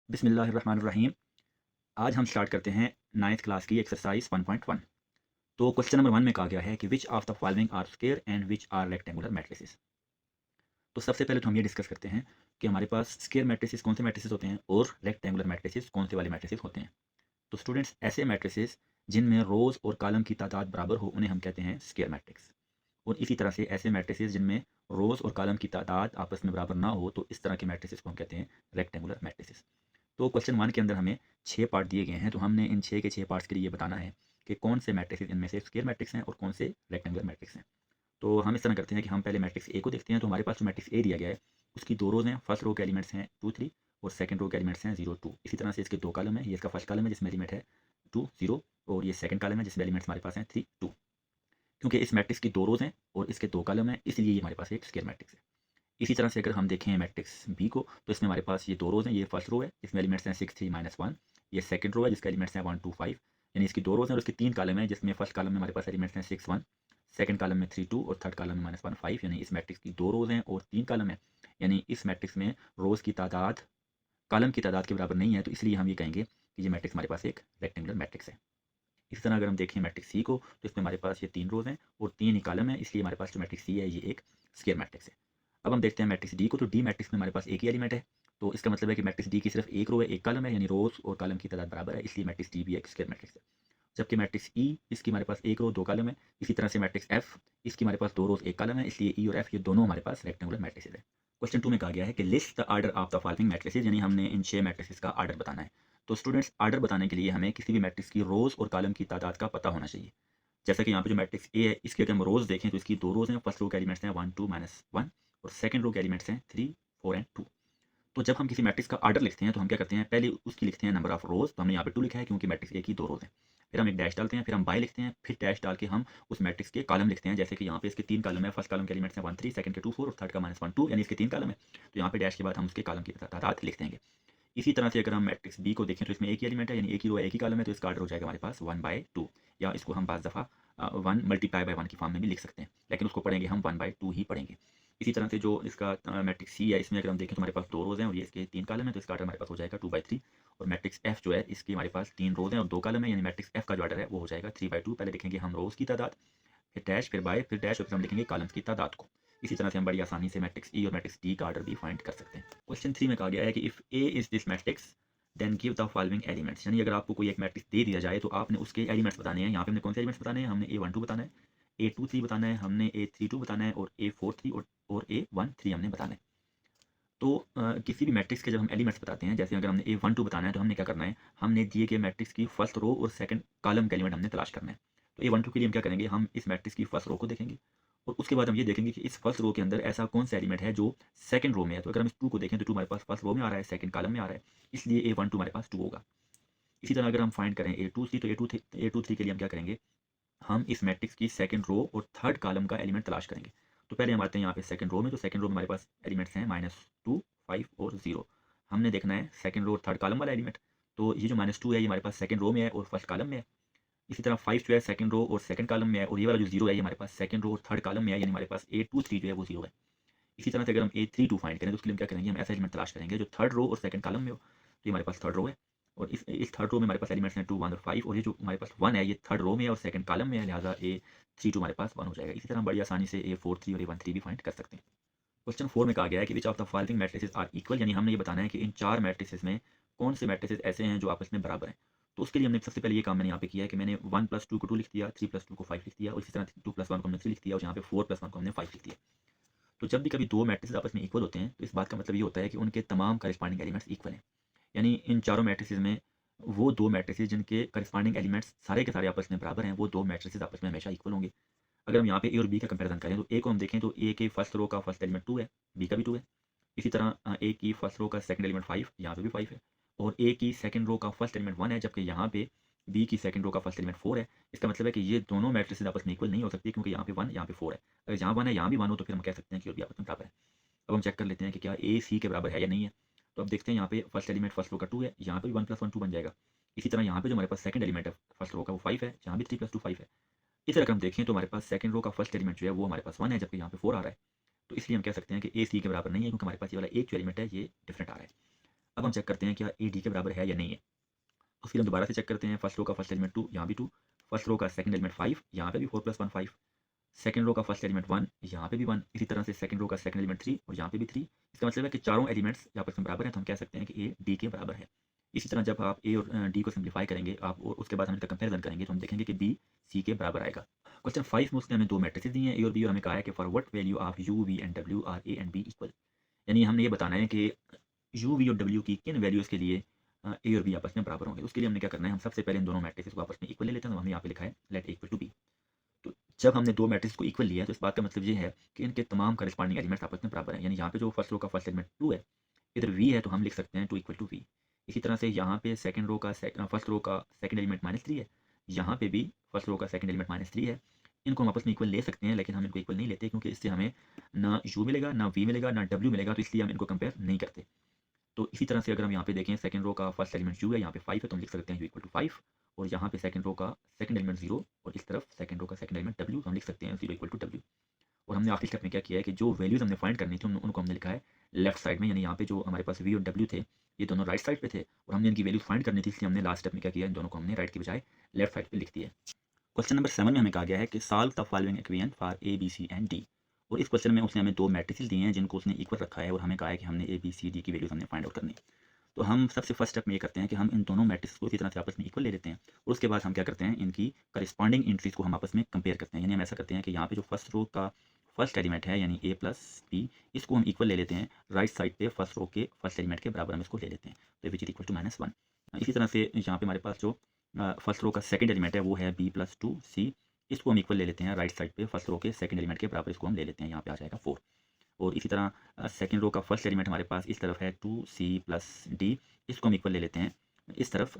बिस्मिल्लाहिर्रहमानिर्रहीम। आज हम स्टार्ट करते हैं 9th क्लास की एक्सरसाइज 1.1। तो क्वेश्चन नंबर 1 में कहा गया है कि which of the following are square and which are rectangular matrices. तो सबसे पहले तो हम ये डिस्कस करते हैं कि हमारे पास स्क्वायर मैट्रिसेस कौन से मैट्रिसेस होते हैं और रेक्टेंगुलर मैट्रिसेस कौन से वाले मैट्रिसेस होते हैं। तो स्टूडेंट्स, ऐसे मैट्रिसेस जिनमें रोज़ और कॉलम की तादाद बराबर हो उन्हें हम कहते हैं स्क्वायर मैट्रिक्स। और इसी तरह से ऐसे मैट्रिसेस जिनमें रोज़ और कॉलम की तादाद आपस में बराबर ना हो तो इस तरह के मैट्रिसेस को हम कहते हैं रेक्टेंगुलर मैट्रिसेस। तो क्वेश्चन 1 के अंदर हमें 6 पार्ट दिए गए हैं, तो हमने इन 6 के 6 पार्ट्स के लिए ये बताना है कि कौन से मैट्रिसेस इनमें से स्क्वायर मैट्रिक्स हैं और कौन से रेक्टेंगुलर मैट्रिक्स हैं। तो हम इस तरह करते हैं कि हम पहले मैट्रिक्स ए को देखते हैं। तो हमारे पास जो मैट्रिक्स ए दिया गया है उसकी 2 रोज़ हैं। फर्स्ट रो के एलिमेंट्स हैं 2 3 और सेकंड रो के एलिमेंट्स हैं 0 2। इसी तरह से इसके 2 कॉलम हैं। ये इसका फर्स्ट कॉलम है जिसमें एलिमेंट है 2 0 और ये सेकंड कॉलम है जिसमें एलिमेंट्स हमारे पास हैं 3 2। क्योंकि इस मैट्रिक्स की 2 रोज़ हैं और इसके 2 कॉलम हैं, इसलिए ये हमारे पास एक स्क्वायर मैट्रिक्स है। इसी तरह से अगर हम देखें मैट्रिक्स बी को, तो इसमें हमारे पास ये 2 रोज़ हैं। ये फर्स्ट रो है जिसमें एलिमेंट्स हैं 6 3 -1। ये सेकंड रो है जिसके एलिमेंट्स हैं 1 2 5। यानी इसकी 2 रोज़ हैं और इसके 3 कॉलम हैं जिसमें फर्स्ट कॉलम में हमारे पास एलिमेंट्स हैं 6 1, सेकंड कॉलम में 3 2 और थर्ड कॉलम में -1 5। यानी इस मैट्रिक्स की 2 रोज़ हैं और 3 कॉलम हैं। यानी इस मैट्रिक्स में रोज़ की तादाद कॉलम की तादाद के बराबर नहीं है, तो इसलिए हम ये कहेंगे कि ये मैट्रिक्स हमारे पास एक रेक्टेंगुलर मैट्रिक्स है। इसी तरह अगर हम देखें मैट्रिक्स सी को, तो इसमें हमारे पास ये 3 रोज़ हैं और 3 ही कॉलम है, इसलिए हमारे पास जो मैट्रिक्स सी है ये एक स्क्वायर मैट्रिक्स है। अब हम देखते हैं मैट्रिक्स डी को। तो डी मैट्रिक्स में हमारे पास एक ही एलिमेंट है, तो इसका मतलब है कि मैट्रिक्स डी की सिर्फ एक रो है, एक कॉलम है, यानी रोज़ और कॉलम की तादाद बराबर है, इसलिए मैट्रिक्स डी भी एक स्क्वायर मैट्रिक्स है। जबकि मैट्रिक्स ई, इसकी हमारे पास एक रो 2 कॉलम है। इसी तरह से मैट्रिक्स एफ, इसकी हमारे पास 2 रोज़ 1 कॉलम है, इसलिए ई और एफ ये दोनों हमारे पास रेक्टेंगुलर मैट्रिसेस है। क्वेश्चन 2 में कहा गया है कि list the order of the following matrices, यानी हमने इन 6 मैट्रिसेस का ऑर्डर बताना है। तो स्टूडेंट्स, ऑर्डर बताने के लिए हमें किसी भी मैट्रिक्स की रोज़ और कॉलम की तादाद का पता होना चाहिए। जैसा कि यहाँ पे जो मैट्रिक्स ए है इसके अगर हम रोज़ देखें तो इसकी 2 रोज़ हैं। फर्स्ट रो के एलिमेंट्स हैं 1 2 -1 और सेकंड रो के एलिमेंट्स हैं 3 4 एंड 2। तो जब हम किसी मैट्रिक्स का ऑर्डर लिखते हैं तो हम क्या करते हैं, पहले उसकी लिखते हैं नंबर ऑफ रोज़। तो हमने यहाँ पे 2 लिखा है क्योंकि मैट्रिक्स ए की 2 रोज़ हैं। फिर हम एक डैश डालते हैं, फिर हम बाय लिखते हैं, फिर डैश डाल के हम उस मैट्रिक्स के कॉलम लिखते हैं। जैसे कि यहाँ पे इसके 3 कॉलम है। फर्स्ट कॉलम के एलिमेंट्स हैं 1 3, सेकंड के 2 4 और थर्ड का -1 2, यानी इसके 3 कॉलम है। तो यहाँ पे डैश के बाद हम उसके कॉलम की तादाद लिख देंगे। इसी तरह से अगर हम मैट्रिक्स बी को देखें तो इसमें एक ही एलिमेंट है, यानी एक ही रो है, एक ही कॉलम है, तो इसका ऑर्डर हो जाएगा हमारे पास 1/2, या इसको हम बाज़ दफ़ा 1 मल्टीप्लाई बाय 1 की फॉर्म में भी लिख सकते हैं, लेकिन उसको पढ़ेंगे हम 1/2 ही पढ़ेंगे। इसी तरह से जो इसका मैट्रिक्स सी है, इसमें अगर हम देखें तो हमारे पास 2 रोज़ हैं और ये इसके 3 कॉलम है, तो इसका ऑर्डर हमारे पास हो जाएगा 2/3। और मैट्रिक्स एफ जो है इसकी हमारे पास 3 रोज़ हैं और 2 कॉलम है, यानी मैट्रिक्स एफ का जो ऑर्डर है वो हो जाएगा 3/2। पहले लिखेंगे हम रोज़ की तादाद, फिर डैश, फिर बाय, फिर डैश और फिर हम लिखेंगे कॉलम्स की तादाद को। इसी तरह से हम बड़ी आसानी से मैट्रिक्स ई और मैट्रिक्स डी का ऑर्डर भी फाइंड कर सकते हैं। क्वेश्चन 3 में कहा गया है कि if A is this matrix then give the following elements, यानी अगर आपको कोई एक मैट्रिक्स दे दिया जाए तो आपने उसके एलिमेंट्स बताने हैं। यहाँ पे हमने कौन से एलिमेंट्स बताने हैं, हमने A12 बताना है, A23 बताना है, हमने A32 बताना है और A43 और A13 हमने बताना है। तो किसी भी मैट्रिक्स के जब हम एलिमेंट्स बताते हैं, जैसे अगर हमने A12 बताना है तो हमने क्या करना है, हमने दिए गए मैट्रिक्स की फर्स्ट रो और सेकंड कॉलम का एलिमेंट हमने तलाश करना है। तो A12 के लिए हम क्या करेंगे, हम इस मैट्रिक्स की फर्स्ट रो को देखेंगे और उसके बाद हम ये देखेंगे कि इस फर्स्ट रो के अंदर ऐसा कौन सा एलिमेंट है जो सेकंड रो में है। तो अगर हम इस 2 को देखें तो 2 हमारे पास फर्स्ट रो में आ रहा है, सेकंड कॉलम में आ रहा है, इसलिए A12 हमारे पास 2 होगा। इसी तरह अगर हम फाइंड करें A23, तो A23 के लिए हम क्या करेंगे, हम इस मैट्रिक्स की सेकंड रो और थर्ड कॉलम का एलिमेंट तलाश करेंगे। तो पहले हम आते हैं यहाँ पे सेकंड रो में। तो सेकंड रो में हमारे पास एलिमेंट्स हैं -2 5 और 0। हमने देखना है सेकंड रो और थर्ड कॉलम वाला एलिमेंट। तो ये जो -2 है ये हमारे पास सेकंड रो में है और फर्स्ट कॉलम में है। इसी तरह 5 जो है सेकंड रो और सेकंड कॉलम में है और ये वाला जो 0 है ये हमारे पास सेकंड रो और थर्ड कॉलम में है, यानी हमारे पास A23 जो है वो 0 है। इसी तरह से अगर हम A32 फाइंड करें तो उसके लिए हम क्या करेंगे, हम ऐसा एलिमेंट तलाश करेंगे जो थर्ड रो और सेकंड कॉलम में हो। तो ये हमारे पास थर्ड रो है और इस थर्ड रो में हमारे पास एलिमेंट्स हैं 2 1 और 5, और ये जो हमारे पास 1 है ये थर्ड रो में है और सेकंड कॉलम में है, लिहाजा A32 हमारे पास 1 हो जाएगा। इसी तरह हम बड़ी आसानी से A43 और A13 भी फाइंड कर सकते हैं। क्वेश्चन 4 में कहा गया है कि which of the following matrices are equal, यानी हमने ये बताना है कि इन 4 मैट्रिसेस में कौन से मैट्रिसेस ऐसे हैं जो आपस में बराबर हैं। तो उसके लिए हमने सबसे पहले ये काम मैंने यहाँ पे किया है कि मैंने 1 + 2 को 2 लिख दिया, 3 + 2 को 5 लिख दिया और इसी तरह 2 + 1 को हमने 3 लिख दिया और यहाँ पे 4 + 1 को हमने 5 लिख दिया। तो जब भी कभी 2 मैट्रिसेस आपस में इक्वल होते हैं तो इस बात का मतलब ये होता है कि उनके तमाम कॉरेस्पॉन्डिंग एलिमेंट्स इक्वल हैं। यानी इन चारों मैट्रिसेस में वो 2 मैट्रिसेस जिनके कॉरेस्पॉन्डिंग एलिमेंट्स सारे के सारे आपस में बराबर हैं, वो 2 मैट्रिसेस आपस में हमेशा इक्वल होंगे। अगर हम यहाँ पे ए और बी का कंपैरिजन करें तो ए को हम देखें तो ए के फर्स्ट रो का फर्स्ट एलिमेंट 2 है, बी का भी 2 है। इसी तरह ए की फर्स्ट रो का सेकंड एलिमेंट 5, यहाँ पे भी 5 है। और ए की सेकंड रो का फर्स्ट एलिमेंट 1 है, जबकि यहाँ पे बी की सेकंड रो का फर्स्ट एलिमेंट 4 है। इसका मतलब है कि ये दोनों मैट्रिसेस आपस में इक्वल नहीं हो सकती, क्योंकि यहाँ पे 1 यहाँ पे 4 है। अगर यहाँ 1 है यहाँ भी 1 हो तो फिर हम कह सकते हैं कि ये भी आपस में बराबर है। अब हम चेक कर लेते हैं कि क्या ए सी के बराबर है या नहीं है। तो अब देखते हैं, यहाँ पे फर्स्ट एलिमेंट फर्स्ट रो का 2 है, यहाँ पे भी 1 + 1 2 बन जाएगा। इसी तरह यहाँ पे जो हमारे पास सेकंड एलिमेंट है फर्स्ट रो का वो 5 है, यहाँ भी 3 + 2 5 है। इस तरह अगर हम देखें तो हमारे पास सेकंड रो का फर्स्ट एलिमेंट जो है वो हमारे पास 1 है, जबकि यहाँ पे 4 आ रहा है। तो इसलिए हम कह सकते हैं कि ए सी के बराबर नहीं है, क्योंकि हमारे पास ये वाला एक जो एलिमेंट है ये डिफरेंट आ रहा है। अब हम चेक करते हैं क्या ए डी के बराबर है या नहीं है। उसके लिए हम दोबारा से चेक करते हैं। फर्स्ट रो का फर्स्ट एलिमेंट 2, यहाँ भी 2। फर्स्ट रो का सेकंड एलिमेंट 5, यहाँ पे भी 4 + 1 5। सेकंड रो का फर्स्ट एलिमेंट 1, यहाँ पे भी 1। इसी तरह से सेकंड रो का सेकंड एलिमेंट 3 और यहाँ पे भी 3। इसका मतलब है कि चारों एलिमेंट्स आपस में बराबर हैं, तो हम कह सकते हैं कि ए डी के बराबर है। इसी तरह जब आप ए और डी को सिंप्लीफाई करेंगे आप और उसके बाद हम इनका कंपैरिजन करेंगे तो हम देखेंगे कि बी सी के बराबर आएगा। क्वेश्चन 5 में उसने हमें दो मैट्रिसेस दिए हैं ए और बी, और हमें कहा है कि for what value of u v and डब्ल्यू are A and B equal. यानी हमने ये बताना है कि यू वी और डब्ल्यू की किन वैल्यूज़ के लिए ए और बी आपस में बराबर होंगे। उसके लिए हमने क्या करना है, हम सबसे पहले इन दोनों मैट्रिसेस को आपस में इक्वल ले लेते हैं। तो हमने यहाँ पे लिखा है let A equal to B. तो जब हमने दो मैट्रिक्स को इक्वल लिया है तो इस बात का मतलब ये है कि इनके तमाम करस्पॉन्डिंग एलिमेंट्स आपस में बराबर हैं। यानी यहाँ पे जो फर्स्ट रो का फर्स्ट एलिमेंट 2 है, इधर v है तो हम लिख सकते हैं 2 इक्वल टू वी। इसी तरह से यहाँ पे सेकंड रो का फर्स्ट रो का सेकंड एलिमेंट -3 है, यहाँ पे भी फर्स्ट रो का सेकंड एलिमेंट -3 है। इनको हम आपस में इक्वल ले सकते हैं, लेकिन हम इनको इक्वल नहीं लेते क्योंकि इससे हमें ना u मिलेगा, ना v मिलेगा, ना w मिलेगा, तो इसलिए हम इनको कंपेयर नहीं करते। तो इसी तरह से अगर हम यहाँ पे देखें सेकंड रो का फर्स्ट एलिमेंट u है, यहाँ पे 5 है, तो हम लिख सकते हैं u इक्वल टू 5। और यहाँ पे सेकंड रो का सेकंड एलिमेंट 0 और इस तरफ सेकंड रो का सेकंड एलिमेंट w, तो हम लिख सकते हैं 0 इक्वल टू w। और हमने आखिरी स्टेप में क्या किया है कि जो वैल्यूज़ हमने फाइंड करनी थी उनको हमने लिखा है लेफ्ट साइड में। यानी यहाँ पे जो हमारे पास v और w थे ये दोनों राइट साइड पे थे और हमने इनकी वैल्यूज फाइंड करनी थी, इसलिए हमने लास्ट स्टेप में क्या किया, इन दोनों को हमने राइट की बजाय लेफ्ट साइड पे लिख दिया है। क्वेश्चन नंबर 7 में हमें कहा गया है कि solve the following equation for a B c and d. और इस क्वेश्चन में उसने हमें दो मैट्रिसेस दिए हैं जिनको उसने इक्वल रखा है और हमें कहा है कि हमने ए बी सी डी की वैल्यूज हमने फाइंड आउट करनी है। तो हम सबसे फर्स्ट स्टेप में ये करते हैं कि हम इन दोनों मैट्रिक्स को इसी तरह से आपस में इक्वल ले लेते हैं और उसके बाद हम क्या करते हैं, इनकी करस्पॉन्डिंग एंट्रीज को हम आपस में कंपेयर करते हैं। यानी हम ऐसा करते हैं कि यहाँ पे जो फर्स्ट रो का फर्स्ट एलिमेंट है यानी a प्लस बी, इसको हम इक्वल ले लेते हैं राइट साइड पे फर्स्ट रो के फर्स्ट एलिमेंट के बराबर हम इसको ले लेते हैं, तो विच इज इक्वल टू -1। इसी तरह से यहाँ पे हमारे पास जो फर्स्ट रो का सेकंड एलिमेंट है वो है b प्लस 2c, इसको हम इक्वल ले लेते हैं राइट साइड पे फर्स्ट रो के सेकंड एलिमेंट के बराबर, इसको हम ले लेते हैं, यहाँ पे आ जाएगा 4। और इसी तरह सेकंड रो का फर्स्ट एलिमेंट हमारे पास इस तरफ है 2c प्लस डी, इसको हम इक्वल ले लेते हैं इस तरफ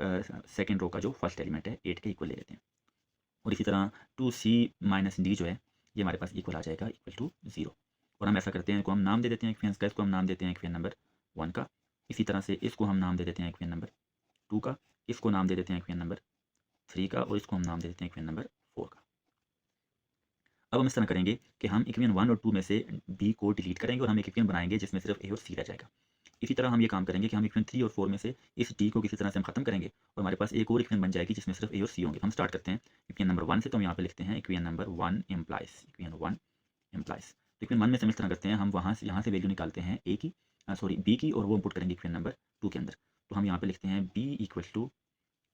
सेकंड रो का जो फर्स्ट एलिमेंट है 8 के इक्वल ले लेते हैं। और इसी तरह 2c माइनस डी जो है ये हमारे पास इक्वल आ जाएगा इक्वल टू 0। और हम ऐसा करते हैं, इसको हम नाम दे देते हैं इक्वेशन का, इसको हम नाम देते हैं इक्वेशन नंबर 1 का। इसी तरह से इसको हम नाम दे देते हैं इक्वेशन नंबर 2 का, इसको नाम दे देते हैं इक्वेशन नंबर 3 का, और इसको हम नाम दे देते हैं इक्वेशन नंबर 4 का। अब हम इस तरह करेंगे कि हम इक्वेशन 1 और 2 में से बी को डिलीट करेंगे और हम एक इक्वेशन बनाएंगे जिसमें सिर्फ ए और सी रह जाएगा। इसी तरह हम ये काम करेंगे कि हम इक्वेशन 3 और 4 में से इस डी को किसी तरह से हम खत्म करेंगे और हमारे पास एक और इक्वेशन बन जाएगी जिसमें सिर्फ ए और सी होंगे। हम स्टार्ट करते हैं इक्वेशन नंबर 1 से, तो हम यहाँ पे लिखते हैं equation number 1 implies, equation 1 implies. तो इक्वेशन 1 में से हम इस तरह करते हैं, हम वहाँ से यहाँ से वैल्यू निकालते हैं ए की बी की, और वो इंपुट करेंगे इक्वेशन नंबर 2 के अंदर। तो हम यहाँ पे लिखते हैं बी इक्वल टू,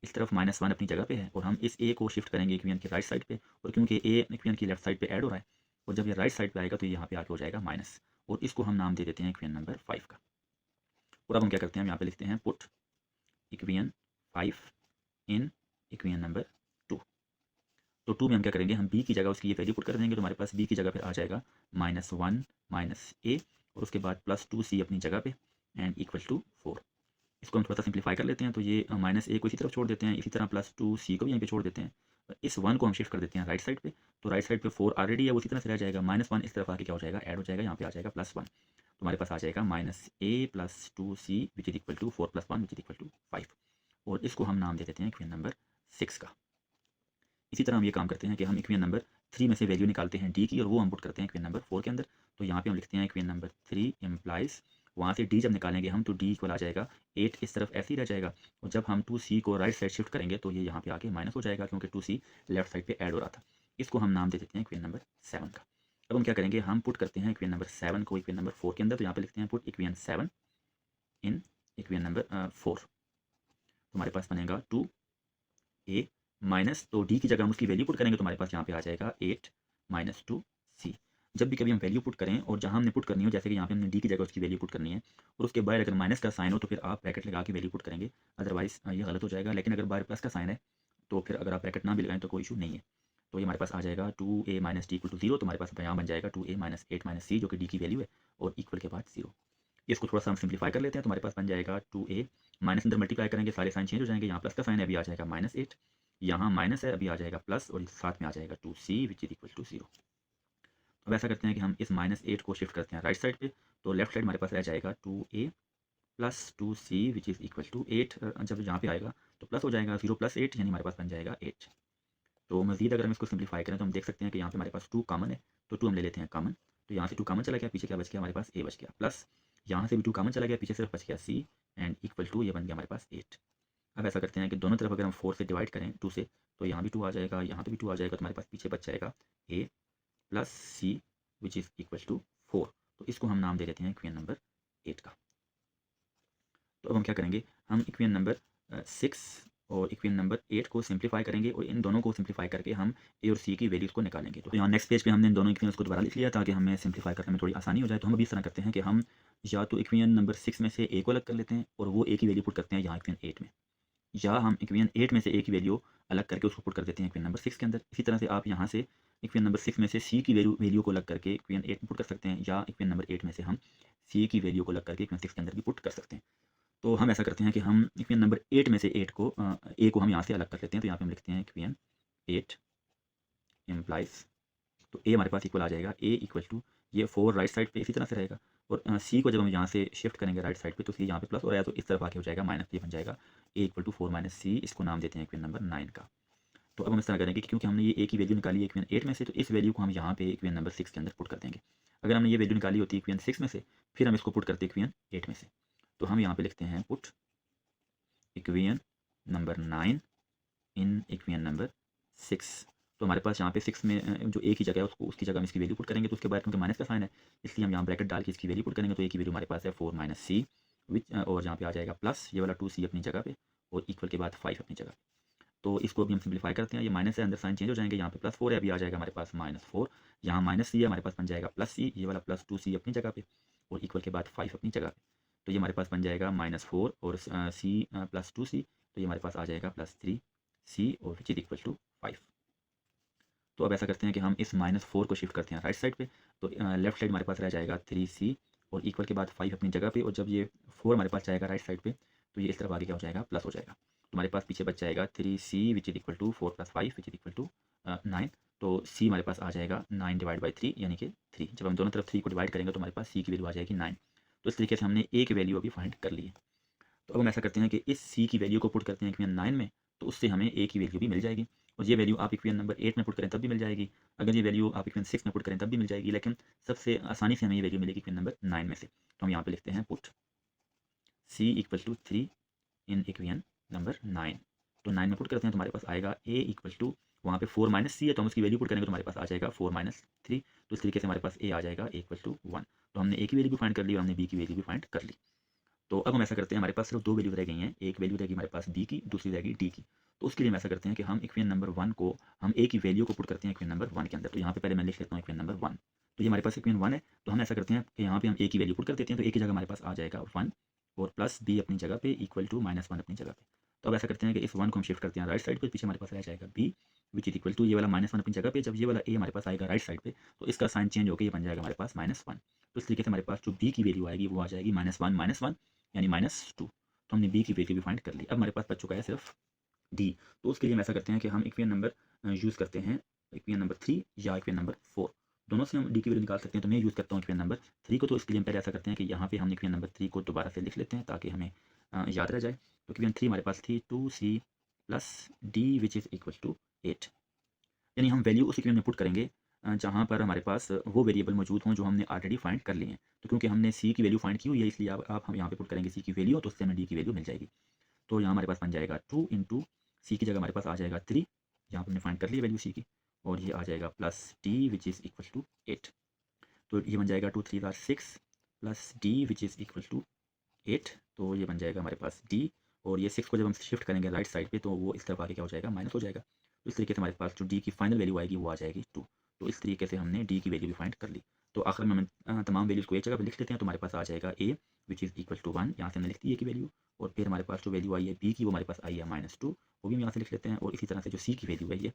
इस तरफ -1 अपनी जगह पे है और हम इस ए को शिफ्ट करेंगे इक्वेशन की राइट साइड पे, और क्योंकि ए इक्वेशन की लेफ्ट साइड पे ऐड हो रहा है और जब ये राइट साइड पे आएगा तो यहाँ पे आके हो जाएगा माइनस, और इसको हम नाम दे देते हैं इक्वेशन नंबर 5 का। और अब हम क्या करते हैं, हम यहाँ पे लिखते हैं पुट इक्वेशन 5 इन इक्वेशन नंबर 2। तो 2 में हम क्या करेंगे, हम b की जगह उसकी ये वैल्यू पुट कर देंगे, तो हमारे पास b की जगह फिर आ जाएगा -1 माइनस ए, और उसके बाद +2c अपनी जगह पे एंड इक्वल टू 4। इसको हम थोड़ा सा सिंप्लीफाई कर लेते हैं, तो ये -a को इसी तरफ छोड़ देते हैं, इसी तरह +2c को भी यहीं पे छोड़ देते हैं। इस 1 को हम शिफ्ट कर देते हैं राइट साइड पे, तो राइट साइड पे 4 ऑलरेडी है वो इसी तरह से रह जाएगा, -1 इस तरफ आके क्या हो जाएगा, ऐड हो जाएगा, यहाँ पे आ जाएगा +1। तो हमारे पास आ जाएगा -a + 2c which is equal to 4 + 1 which is equal to 5, और इसको हम नाम दे देते हैं इक्वेशन नंबर 6 का। इसी तरह हम ये काम करते हैं कि हम इक्वेशन नंबर 3 में से वैल्यू निकालते हैं डी की और वो हम पुट करते हैं इक्वेशन नंबर 4 के अंदर। तो यहाँ पे हम लिखते हैं इक्वेशन नंबर 3 इम्प्लाइज, वहाँ से डी जब निकालेंगे हम तो डी इक्वल आ जाएगा 8, इस तरफ ऐसे ही रह जाएगा, और जब हम 2c को राइट साइड शिफ्ट करेंगे तो ये यहाँ पे आके माइनस हो जाएगा क्योंकि 2c लेफ्ट साइड पे ऐड हो रहा था। इसको हम नाम दे देते हैं इक्वेशन नंबर 7 का। अब हम क्या करेंगे, हम पुट करते हैं इक्वेशन नंबर 7 को इक्वेशन नंबर 4 के अंदर, तो यहाँ पे लिखते हैं पुट इक्वेशन 7 इन इक्वेशन नंबर 4। तो हमारे पास बनेगा 2a माइनस, तो डी की जगह हम उसकी वैल्यू पुट करेंगे तो हमारे पास यहाँ पे आ जाएगा 8 - 2c। जब भी कभी हम वैल्यू पुट करें और जहाँ हमने पुट करनी हो, जैसे कि यहाँ पे हमने डी की जगह उसकी वैल्यू पुट करनी है और उसके बाद अगर माइनस का साइन हो तो फिर आप ब्रैकेट लगा के वैल्यू पुट करेंगे, अदरवाइज ये गलत हो जाएगा। लेकिन अगर बाहर प्लस का साइन है तो फिर अगर आप ब्रैकेट ना भी लगाएं तो कोई इशू नहीं है। तो ये हमारे पास आ जाएगा 2a - d = 0, तो हमारे पास यहाँ बन जाएगा 2a - 8 - c जो कि डी की वैल्यू है, और इक्वल के बाद 0। इसको थोड़ा सा हम सिंप्लीफाई कर लेते हैं, तो हमारे पास बन जाएगा 2a माइनस अंदर मल्टीप्लाई करेंगे सारे साइन चेंज हो जाएंगे, यहाँ प्लस का साइन है अभी आ जाएगा -8, यहाँ माइनस है अभी आ जाएगा प्लस, और साथ में आ जाएगा 2c which is equal to 0। अब ऐसा करते हैं कि हम इस -8 को शिफ्ट करते हैं राइट साइड पे, तो लेफ्ट साइड हमारे पास रह जाएगा 2a + 2c which is equal to 8। जब यहाँ पे आएगा तो प्लस हो जाएगा, 0 + 8 यानी हमारे पास बन जाएगा 8। तो मजीद अगर हम इसको सिंप्लीफाई करें तो हम देख सकते हैं कि यहाँ पे हमारे पास 2 कॉमन है, तो 2 हम ले लेते हैं कॉमन, तो यहाँ से 2 कॉमन चला गया, पीछे क्या बच गया हमारे पास a बच गया, प्लस यहाँ से भी 2 कॉमन चला गया, पीछे सिर्फ बच गया c, एंड इक्वल टू ये बन गया हमारे पास 8। अब ऐसा करते हैं कि दोनों तरफ अगर हम 4 से डिवाइड करें 2 से, तो यहाँ भी 2 आ जाएगा, यहाँ पे भी 2 आ जाएगा, तो हमारे पास पीछे बच जाएगा a plus c which is equal to 4। तो इसको हम नाम दे देते हैं इक्वेशन नंबर 8 का। तो अब हम क्या करेंगे, हम इक्वेशन नंबर 6 और इक्वेशन नंबर 8 को सिंप्लीफाई करेंगे और इन दोनों को सिंप्लीफाई करके हम ए और सी की वैल्यूज़ को निकालेंगे। तो यहाँ नेक्स्ट पेज पे हमने इन दोनों इक्वेशंस को दोबारा लिख लिया ताकि हमें सिंप्लीफाई करने में थोड़ी आसानी हो जाए। तो हम अभी इस तरह करते हैं कि हम या तो इक्वेशन नंबर 6 में से ए को अलग कर लेते हैं और वो ए की वैल्यू पुट करते हैं यहाँ इक्वेशन 8 में, या हम इक्वेशन 8 में से ए की वैल्यू अलग करके उसको पुट कर देते हैं इक्वेशन नंबर 6 के अंदर। इसी तरह से आप यहाँ से इक्वेशन नंबर 6 में से सी की वैल्यू को अलग करके इक्वेशन 8 में पुट कर सकते हैं, या इक्वेशन नंबर 8 में से हम सी की वैल्यू को अलग करके इक्वेशन 6 के अंदर भी पुट कर सकते हैं। तो हम ऐसा करते हैं कि हम इक्वेशन नंबर 8 में से ए को हम यहाँ से अलग कर लेते हैं। तो यहाँ पे हम लिखते हैं इक्वेशन 8 इम्प्लाइज, तो ए हमारे पास इक्वल आ जाएगा ए इक्वल टू ये 4 राइट साइड पे इसी तरह से रहेगा, और सी को जब हम यहाँ से शिफ्ट करेंगे राइट साइड पे तो सी यहाँ पे प्लस हो रहा है, तो इस तरफ आके हो जाएगा माइनस, ये बन जाएगा ए इक्वल टू 4 माइनस सी। इसको नाम देते हैं इक्वेशन नंबर 9 का। तो अब हम इस तरह करेंगे कि क्योंकि हमने ये ए की वैल्यू निकाली है इक्वेशन 8 में से, तो इस वैल्यू को हम यहाँ पे इक्वेशन नंबर 6 के अंदर पुट कर देंगे। अगर हमने ये वैल्यू निकाली होती है इक्वेशन 6 में से, फिर हम इसको पुट करते इक्वेशन 8 में से, तो हम यहाँ पे लिखते हैं पुट इक्वेशन नंबर 9 इन इक्वेशन नंबर 6। तो हमारे पास यहाँ पे 6 में जो ए की जगह है उसको उसकी जगह हम इसकी वैल्यू पुट करेंगे, तो उसके बाद क्योंकि माइनस का साइन है इसलिए हम यहाँ ब्रैकेट डाल के इसकी वैल्यू पुट करेंगे। तो ए की वैल्यू हमारे पास है 4 माइनस सी विच, और यहाँ पे आ जाएगा प्लस ये वाला 2 सी अपनी जगह पे और इक्वल के बाद 5 अपनी जगह। तो इसको अभी हम सिंप्लीफाई करते हैं, ये माइनस है अंदर साइन चेंज हो जाएंगे, यहाँ पे प्लस 4 है, अभी आ जाएगा हमारे पास -4, यहाँ माइनस सी है हमारे पास बन जाएगा प्लस सी, ये वाला प्लस 2 सी अपनी जगह पे और इक्वल के बाद 5 अपनी जगह पे। तो ये हमारे पास बन जाएगा -4 और सी प्लस 2 सी, तो ये हमारे पास आ जाएगा प्लस 3 सी और विच इज इक्वल टू 5। तो अब ऐसा करते हैं कि हम इस -4 को शिफ्ट करते हैं राइट साइड पे, तो लेफ्ट साइड हमारे पास रह जाएगा 3c और इक्वल के बाद 5 अपनी जगह पे, और जब ये 4 हमारे पास जाएगा राइट साइड पे तो ये इस तरफ आगे क्या हो जाएगा, प्लस हो जाएगा। तो हमारे पास पीछे बच जाएगा 3c which is equal to 4 + 5 which is equal to 9। तो c हमारे पास आ जाएगा 9 डिवाइड बाई 3 यानी कि 3। जब हम दोनों तरफ 3 को डिवाइड करेंगे तो हमारे पास c की वैल्यू आ जाएगी 9। तो इस तरीके से हमने a की वैल्यू अभी फाइंड कर ली है। तो अब हम ऐसा करते हैं कि इस c की वैल्यू को पुट करते हैं इक्वेशन 9 में, तो उससे हमें a की वैल्यू भी मिल जाएगी, और ये वैल्यू आप इक्वेशन नंबर 8 में पुट करें तब भी मिल जाएगी, अगर ये वैल्यू आप इक्वेशन 6 में पुट करें तब भी मिल जाएगी, लेकिन सबसे आसानी से हमें ये वैल्यू मिलेगी इक्वेशन नंबर 9 में से। तो हम यहाँ पे लिखते हैं put c equal to 3 in equation number 9। तो 9 में पुट करते हैं तो हमारे पास आएगा a इक्वल टू, वहाँ पे 4 माइनस सी है तो हम उसकी वैल्यू पुट करेंगे तो हमारे पास आ जाएगा 4 माइनस 3। तो इस तरीके से हमारे पास a आ जाएगा इक्वल टू 1। तो हमने a की वैल्यू भी फाइंड कर ली और हमने b की वैल्यू भी फाइंड कर ली। तो अब हम ऐसा करते हैं, हमारे पास सिर्फ 2 वैल्यूज रह गई हैं, एक वैल्यू रहेगी हमारे पास b की, दूसरी रहेगी d की। तो उसके लिए हम ऐसा करते हैं कि हम इक्वेशन नंबर 1 को हम a की वैल्यू को पुट करते हैं इक्वेशन नंबर 1 के अंदर। तो यहाँ पे पहले मैं लिख लेता हूँ इक्वेशन नंबर 1। तो ये हमारे पास इक्वेशन 1 है, तो हम ऐसा करते हैं कि यहाँ पे हम a की वैल्यू पुट कर देते हैं, तो a की जगह हमारे पास आ जाएगा 1 और प्लस b अपनी जगह पे इक्वल टू -1 अपनी जगह पे। तो अब ऐसा करते हैं कि इस 1 को हम शिफ्ट करते हैं राइट साइड पे, पीछे हमारे पास रह जाएगा b which is equal to ये वाला -1 अपनी जगह पे, जब ये वाला a हमारे पास आएगा राइट साइड पे तो इसका साइन चेंज होकर ये बन जाएगा हमारे पास -1। तो इस तरीके से हमारे पास जो b की वैल्यू आएगी वो आ जाएगी -1 यानी -2। तो हमने b की वैल्यू भी फाइंड कर ली। अब हमारे पास बच चुका है सिर्फ d। तो उसके लिए हम ऐसा करते हैं कि हम इक्वेशन नंबर यूज़ करते हैं इक्वेशन नंबर 3 या इक्वेशन नंबर 4, दोनों से हम d की वैल्यू निकाल सकते हैं। तो मैं यूज़ करता हूँ इक्वेशन नंबर 3 को। तो इसके लिए हम पहले ऐसा करते हैं कि यहाँ पे हम इक्वेशन नंबर 3 को दोबारा से लिख लेते हैं ताकि हमें याद रह जाए। तो इक्वेशन 3 हमारे पास थी 2c plus d which is equal to 8, यानी हम वैल्यू उस इक्वेशन में पुट करेंगे जहाँ पर हमारे पास वो वेरिएबल मौजूद हों जो हमने ऑलरेडी फाइंड कर लिए हैं। तो क्योंकि हमने सी की वैल्यू फाइंड की हुई है इसलिए आप हम यहाँ पे पुट करेंगे सी की वैल्यू, तो उससे हमें डी की वैल्यू मिल जाएगी। तो यहाँ हमारे पास बन जाएगा 2 इंटू सी की जगह हमारे पास आ जाएगा 3, यहाँ पर हमने फाइंड कर लिया वैल्यू सी की, और ये आ जाएगा plus d which is equal to 8। तो ये बन जाएगा 2 3 × 6 plus d which is equal to 8। तो ये बन जाएगा हमारे पास डी, और ये 6 को जब हम शिफ्ट करेंगे राइट साइड पे तो वो इस तरफ आके क्या हो जाएगा, माइनस हो जाएगा। तो इस तरीके से हमारे पास जो डी की फाइनल वैल्यू आएगी वो आ जाएगी 2। तो इस तरीके से हमने डी की वैल्यू भी फाइंड कर ली। तो आखिर में हम तमाम वैल्यूज़ को एक जगह पे लिख लेते हैं। तो हमारे पास आ जाएगा ए विच इज़ इक्वल टू 1, यहाँ से हमने लिख दी ए की वैल्यू, और फिर हमारे पास जो वैल्यू आई है बी की वो हमारे पास आई है -2, वो भी हम यहाँ से लिख लेते हैं। और इसी तरह से जो सी की वैल्यू है ये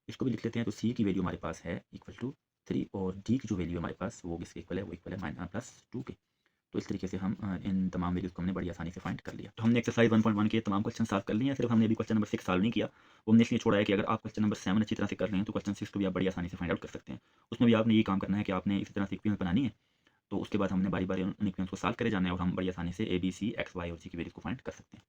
इसको भी लिख लेते हैं। तो सी की वैल्यू हमारे पास है इक्वल टू 3, और डी की जो वैल्यू हमारे पास वो किसके इक्वल है, वो इक्वल है +2 के। तो इस तरीके से हम इन तमाम वैल्यूज़ को हमने बड़ी आसानी से फाइंड कर लिया। तो हमने एक्सरसाइज 1.1 के तमाम क्वेश्चन सॉल्व कर लिए हैं, सिर्फ हमने अभी क्वेश्चन नंबर 6 सॉल्व नहीं किया। वो हमने इसलिए छोड़ा है कि अगर आप क्वेश्चन नंबर 7 अच्छी तरह से कर रहे हैं तो क्वेश्चन 6 को भी आप बड़ी आसानी से फाइंड आउट कर सकते हैं। उसमें भी आपने ये काम करना है कि आपने इसी तरह से इक्वेशन बनानी है, तो उसके बाद हमने बारी बारी उन इक्वेशंस को सॉल्व करे जाना है और हम बड़ी आसानी से A B C X Y और जी की वैल्यूज़ को फाइंड कर सकते हैं।